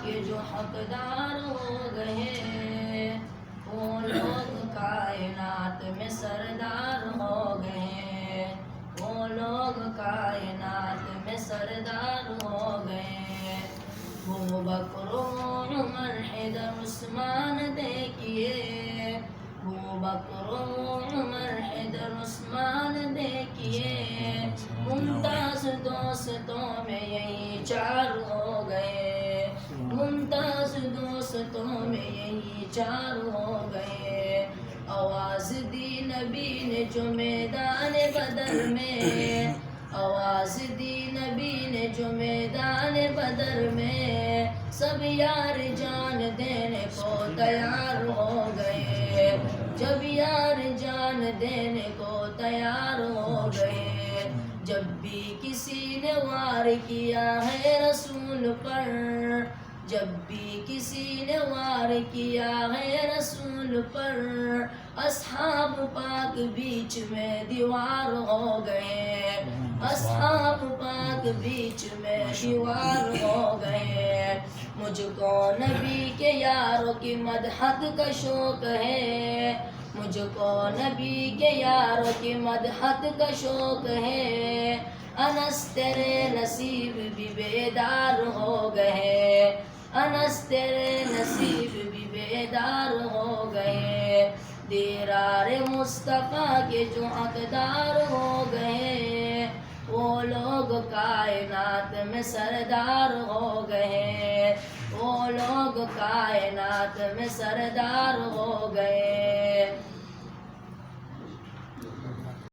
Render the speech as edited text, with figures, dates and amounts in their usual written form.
کے جو حقدار ہو گئے، وہ لوگ کائنات میں سردار ہو گئے، وہ لوگ کائنات میں سردار ہو گئے۔ ابو بکر و عمر حیدر عثمان دیکھیے، ابو بکر و عمر حیدر عثمان دیکھیے، ممتاز دوستوں میں یہی چار ہو گئے، ممتاز دوستوں میں یہی چار ہو گئے۔ آواز دی نبی نے جو میدان بدر میں، آواز دی نبی نے جو میدان بدر میں، سب یار جان دینے کو تیار ہو گئے، جب یار جان دینے کو تیار ہو گئے۔ جب بھی کسی نے وار کیا ہے رسول پر، جب بھی کسی نے وار کیا ہے رسول پر، اصحاب پاک بیچ میں دیوار ہو گئے، اصحاب پاک بیچ میں دیوار ہو گئے۔ مجھ کو نبی کے یاروں کی مدحت کا شوق ہے، مجھ کو نبی کے یاروں کی مدحت کا شوق ہے۔ انس تیرے نصیب بھی بیدار ہو گئے، انس تیرے نصیب بھی بیدار ہو گئے۔ دیرار مصطفیٰ کے جو حقدار ہو گئے، وہ لوگ کائنات میں سردار ہو گئے، وہ لوگ کائنات میں سردار ہو گئے۔